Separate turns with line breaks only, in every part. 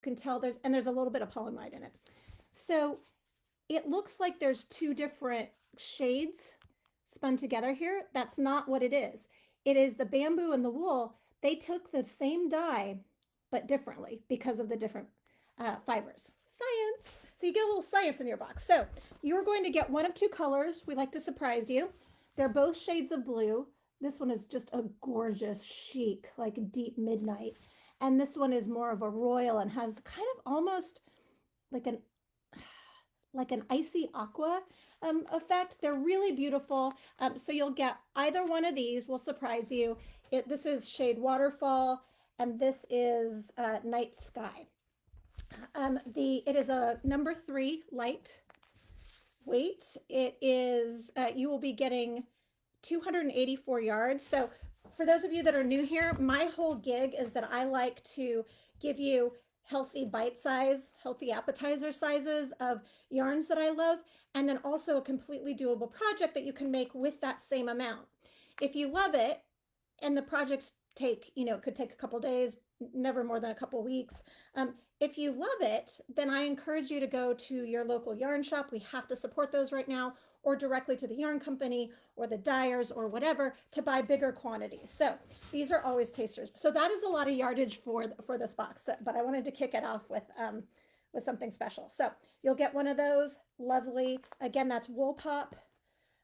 can tell there's a little bit of polyamide in it. So it looks like there's two different shades spun together here. That's not what it is. It is the bamboo and the wool. They took the same dye, but differently because of the different fibers. Science. So you get a little science in your box. So you're going to get one of two colors. We like to surprise you. They're both shades of blue. This one is just a gorgeous chic, like deep midnight. And this one is more of a royal and has kind of almost like an icy aqua effect. They're really beautiful. So you'll get either one of these. Will surprise you. This is shade Waterfall, and this is Night Sky. It is a number 3 light weight. It is you will be getting 284 yards. So for those of you that are new here, my whole gig is that I like to give you healthy bite size, healthy appetizer sizes of yarns that I love, and then also a completely doable project that you can make with that same amount. If you love it, and the projects take, it could take a couple days, never more than a couple weeks. If you love it, then I encourage you to go to your local yarn shop. We have to support those right now, or directly to the yarn company or the dyers or whatever to buy bigger quantities. So these are always tasters. So that is a lot of yardage for this box, but I wanted to kick it off with something special. So you'll get one of those. Lovely. Again, that's Wool Pop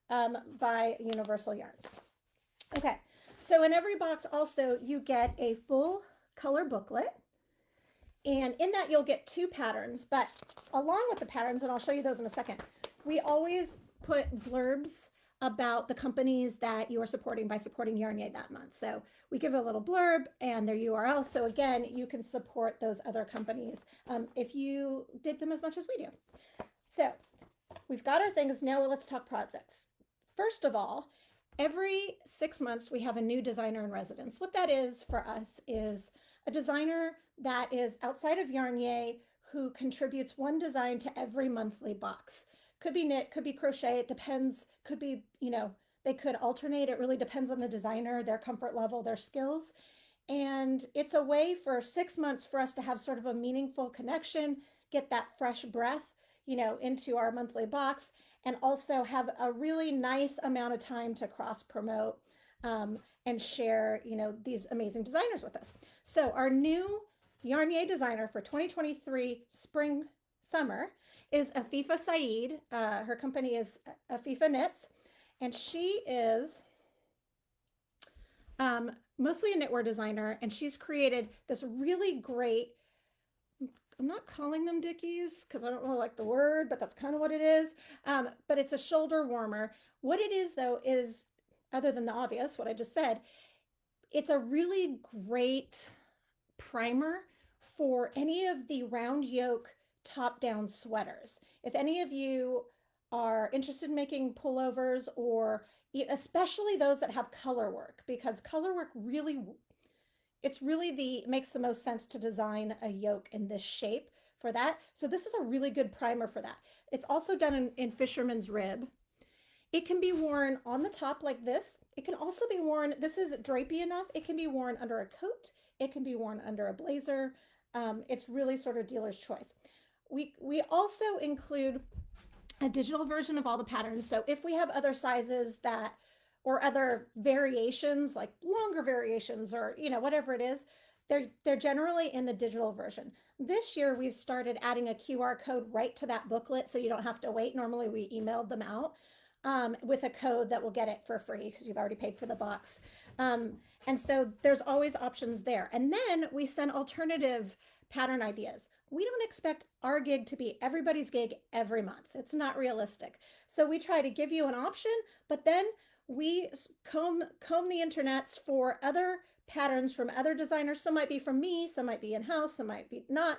by Universal Yarns. Okay, so in every box also you get a full color booklet. And in that you'll get 2 patterns, but along with the patterns, and I'll show you those in a second, we always put blurbs about the companies that you are supporting by supporting YarnYAY that month. So we give a little blurb and their URL. So again, you can support those other companies if you dig them as much as we do. So we've got our things. Now let's talk projects. First of all, every 6 months we have a new designer in residence. What that is for us is a designer that is outside of YarnYAY who contributes one design to every monthly box. Could be knit, could be crochet, it depends, could be, they could alternate. It really depends on the designer, their comfort level, their skills. And it's a way for 6 months for us to have sort of a meaningful connection, get that fresh breath, into our monthly box, and also have a really nice amount of time to cross promote and share, these amazing designers with us. So our new YarnYAY designer for 2023 spring summer is Afifa Saeed. Her company is Afifa Knits, and she is mostly a knitwear designer, and she's created this really great, I'm not calling them dickies because I don't really like the word, but that's kind of what it is. But it's a shoulder warmer. What it is, though, is, other than the obvious, what I just said, it's a really great primer for any of the round yoke top-down sweaters. If any of you are interested in making pullovers, or especially those that have color work, because color work really, makes the most sense to design a yoke in this shape for that. So this is a really good primer for that. It's also done in fisherman's rib. It can be worn on the top like this. It can also be worn, this is drapey enough, it can be worn under a coat. It can be worn under a blazer. It's really sort of dealer's choice. We also include a digital version of all the patterns. So if we have other sizes or other variations, like longer variations, or whatever it is, they're generally in the digital version. This year we've started adding a QR code right to that booklet, so you don't have to wait. Normally we emailed them out with a code that will get it for free because you've already paid for the box. And so there's always options there. And then we send alternative pattern ideas. We don't expect our gig to be everybody's gig every month. It's not realistic. So we try to give you an option, but then we comb the internets for other patterns from other designers. Some might be from me, some might be in-house, some might be not.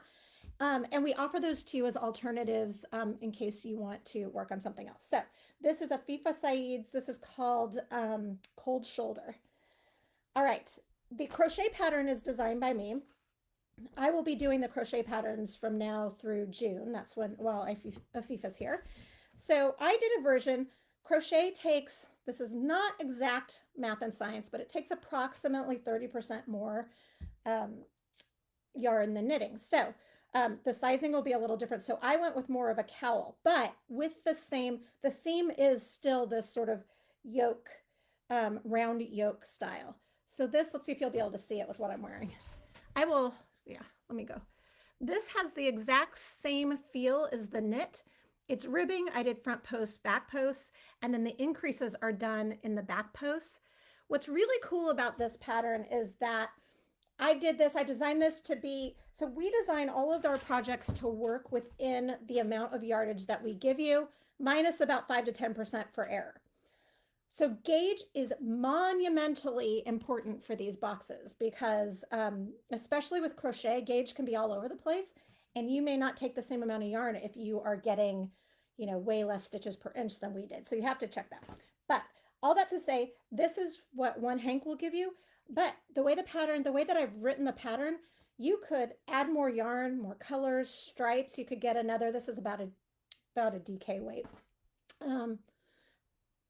And we offer those to you as alternatives in case you want to work on something else. So this is Afifa Saeed's. This is called Cold Shoulder. All right, the crochet pattern is designed by me. I will be doing the crochet patterns from now through June. That's when, Afifa's here. So I did a version. Crochet takes, this is not exact math and science, but it takes approximately 30% more yarn than knitting. So The sizing will be a little different. So I went with more of a cowl, but with the theme is still this sort of yoke, round yoke style. So this, let's see if you'll be able to see it with what I'm wearing. I will, yeah, let me go. This has the exact same feel as the knit. It's ribbing. I did front posts, back posts, and then the increases are done in the back posts. What's really cool about this pattern is that I designed this to be, so we design all of our projects to work within the amount of yardage that we give you, minus about 5 to 10% for error. So gauge is monumentally important for these boxes because especially with crochet, gauge can be all over the place and you may not take the same amount of yarn if you are getting, you know, way less stitches per inch than we did. So you have to check that. But all that to say, this is what one hank will give you. But the way that I've written the pattern, you could add more yarn, more colors, stripes. You could get another, this is about a DK weight.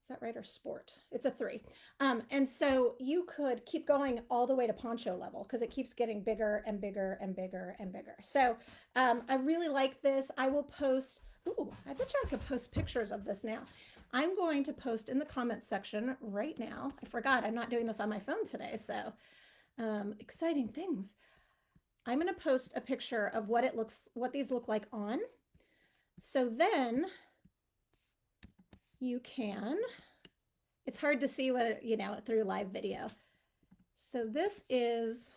Is that right? Or sport? It's a 3. And so you could keep going all the way to poncho level because it keeps getting bigger and bigger and bigger and bigger. So I really like this. I will post, I bet you I could post pictures of this now. I'm going to post in the comments section right now. I forgot I'm not doing this on my phone today. So exciting things. I'm going to post a picture of what these look like on. So then you can, it's hard to see what, you know, through live video. So this is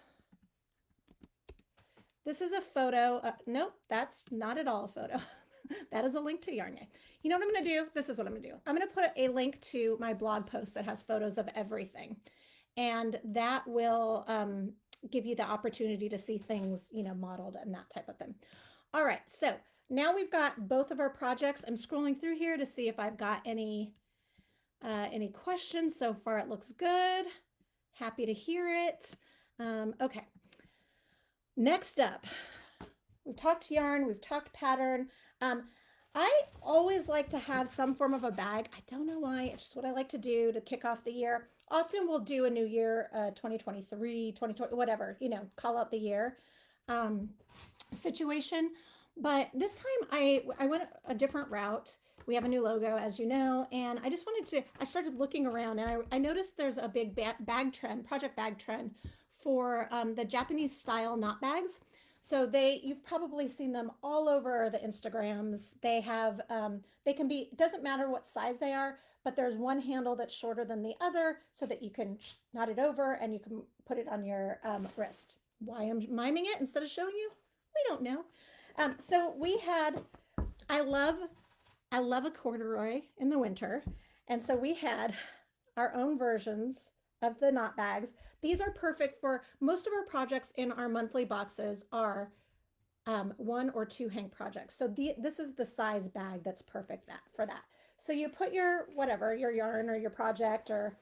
a photo. Nope, that's not at all a photo. That is a link to YarnYAY. You know what I'm going to do? This is what I'm going to do. I'm going to put a link to my blog post that has photos of everything. And that will give you the opportunity to see things, you know, modeled and that type of thing. All right, so now we've got both of our projects. I'm scrolling through here to see if I've got any questions. So far it looks good. Happy to hear it. Okay. Next up, we've talked yarn, we've talked pattern. I always like to have some form of a bag. I don't know why, it's just what I like to do to kick off the year. Often we'll do a new year, 2023, 2020, whatever, you know, call out the year situation. But this time I went a different route. We have a new logo, as you know, and I just I started looking around and I noticed there's a big bag trend, project bag trend for the Japanese style knot bags. So you've probably seen them all over the Instagrams. They have, they can be, it doesn't matter what size they are, but there's one handle that's shorter than the other so that you can knot it over and you can put it on your wrist. Why I'm miming it instead of showing you? We don't know. So we had, I love a corduroy in the winter. And so we had our own versions of the knot bags. These are perfect for most of our projects in our monthly boxes are 1 or 2 hank projects. So this is the size bag that's perfect for that. So you put your whatever, your yarn or your project or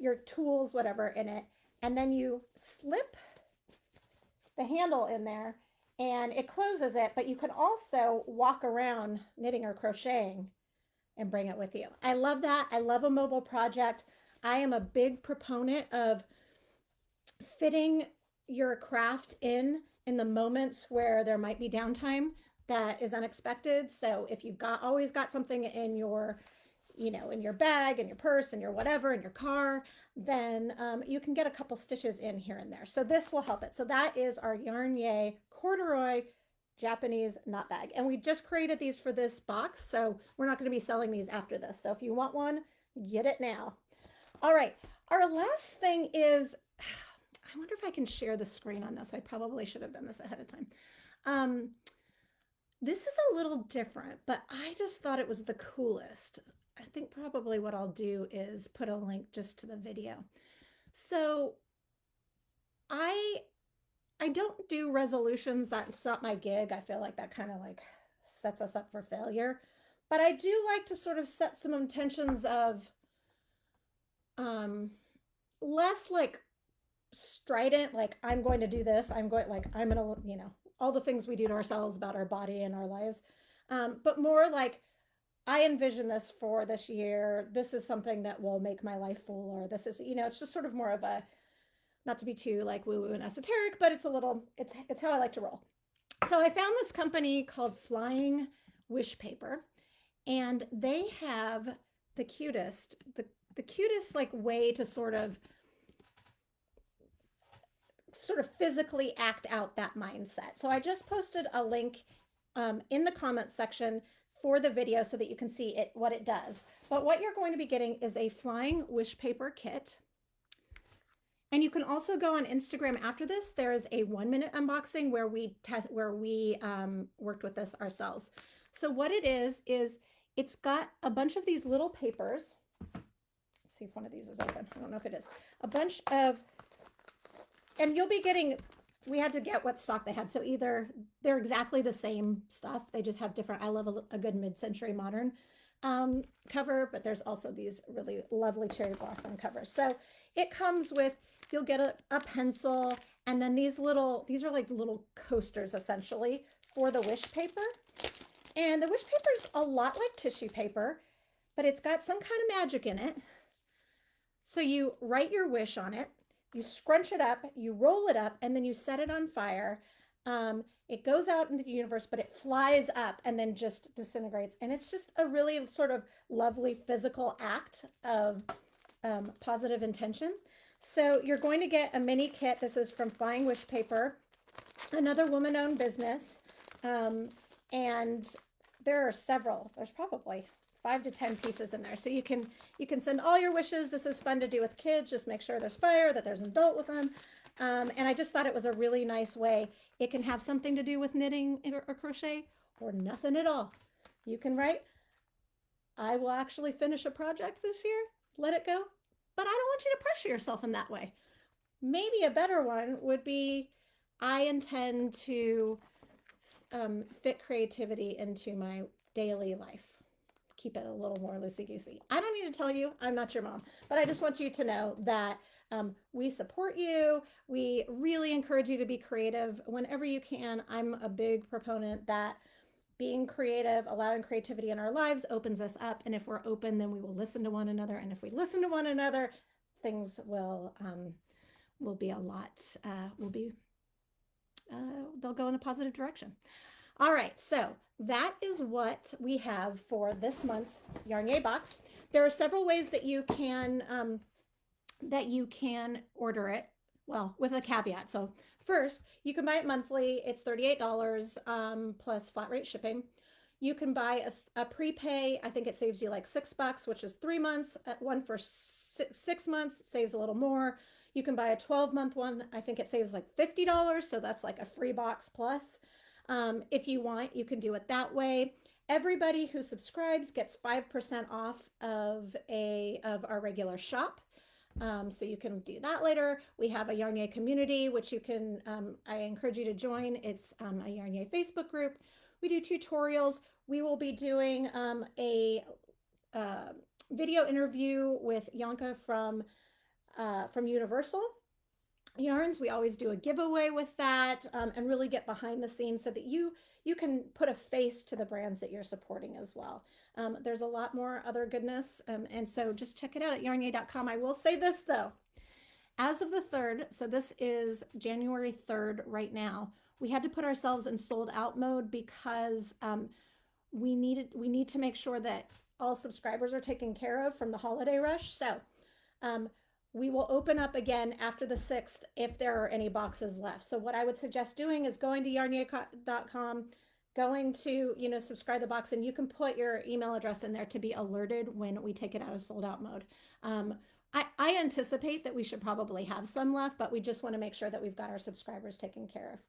your tools, whatever in it, and then you slip the handle in there and it closes it, but you can also walk around knitting or crocheting and bring it with you. I love that. I love a mobile project. I am a big proponent of fitting your craft in the moments where there might be downtime that is unexpected. So if you've always got something in your, you know, in your bag, in your purse, in your whatever, in your car, then you can get a couple stitches in here and there. So this will help it. So that is our YarnYAY corduroy Japanese knot bag. And we just created these for this box. So we're not going to be selling these after this. So if you want one, get it now. All right, our last thing is, I wonder if I can share the screen on this. I probably should have done this ahead of time. This is a little different, but I just thought it was the coolest. I think probably what I'll do is put a link just to the video. So I don't do resolutions. That's not my gig. I feel like that kind of like sets us up for failure. But I do like to sort of set some intentions of less like strident, like I'm going to do this, I'm going to, you know, all the things we do to ourselves about our body and our lives, but more like I envision this for this year. This is something that will make my life fuller. This is, you know, it's just sort of more of a not to be too like woo-woo and esoteric, but it's a little, it's how I like to roll. So I found this company called Flying Wish Paper, and they have the cutest like way to sort of physically act out that mindset. So I just posted a link in the comments section for the video so that you can see it, what it does. But what you're going to be getting is a Flying Wish Paper kit. And you can also go on Instagram after this. There is a 1-minute unboxing where we worked with this ourselves. So what it is it's got a bunch of these little papers. Let's see if one of these is open. I don't know if it is. A bunch of, and you'll be getting, we had to get what stock they had. So either they're exactly the same stuff. They just have different, I love a good mid-century modern cover, but there's also these really lovely cherry blossom covers. So it comes with, you'll get a pencil, and then these are like little coasters essentially for the wish paper. And the wish paper is a lot like tissue paper, but it's got some kind of magic in it. So you write your wish on it, you scrunch it up, you roll it up, and then you set it on fire. It goes out into the universe, but it flies up and then just disintegrates. And it's just a really sort of lovely physical act of positive intention. So you're going to get a mini kit. This is from Flying Wish Paper, another woman-owned business. And there are several, there's probably 5 to 10 pieces in there. So you can send all your wishes. This is fun to do with kids. Just make sure there's fire, that there's an adult with them. And I just thought it was a really nice way. It can have something to do with knitting or crochet or nothing at all. You can write, I will actually finish a project this year, let it go. But I don't want you to pressure yourself in that way. Maybe a better one would be, I intend to fit creativity into my daily life. Keep it a little more loosey-goosey. I don't need to tell you, I'm not your mom, but I just want you to know that we support you. We really encourage you to be creative whenever you can. I'm a big proponent that being creative, allowing creativity in our lives opens us up. And if we're open, then we will listen to one another. And if we listen to one another, things will be a lot, they'll go in a positive direction. All right, so that is what we have for this month's YarnYAY box. There are several ways that you can order it, well, with a caveat. So first, you can buy it monthly. It's $38 plus flat rate shipping. You can buy a prepay. I think it saves you like $6, which is 3 months. One for 6 months saves a little more. You can buy a 12-month one. I think it saves like $50, so that's like a free box plus. If you want, you can do it that way. Everybody who subscribes gets 5% off of our regular shop. So you can do that later. We have a YarnYAY community, which you can, I encourage you to join. It's a YarnYAY Facebook group. We do tutorials. We will be doing a video interview with Yanka from Universal Yarns. We always do a giveaway with that, and really get behind the scenes so that you can put a face to the brands that you're supporting as well. There's a lot more other goodness, and so just check it out at YarnYAY.com. I will say this though, as of the 3rd, so this is January 3rd right now, we had to put ourselves in sold out mode because we need to make sure that all subscribers are taken care of from the holiday rush. So we will open up again after the 6th if there are any boxes left. So what I would suggest doing is going to YarnYAY.com, going to, subscribe the box, and you can put your email address in there to be alerted when we take it out of sold out mode. I anticipate that we should probably have some left, but we just want to make sure that we've got our subscribers taken care of.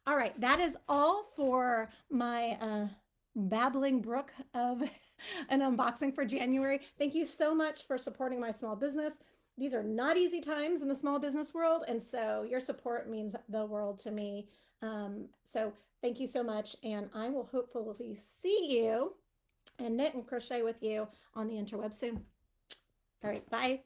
All right, that is all for my babbling brook of an unboxing for January. Thank you so much for supporting my small business. These are not easy times in the small business world, and so your support means the world to me. So thank you so much, and I will hopefully see you and knit and crochet with you on the interweb soon. All right, bye.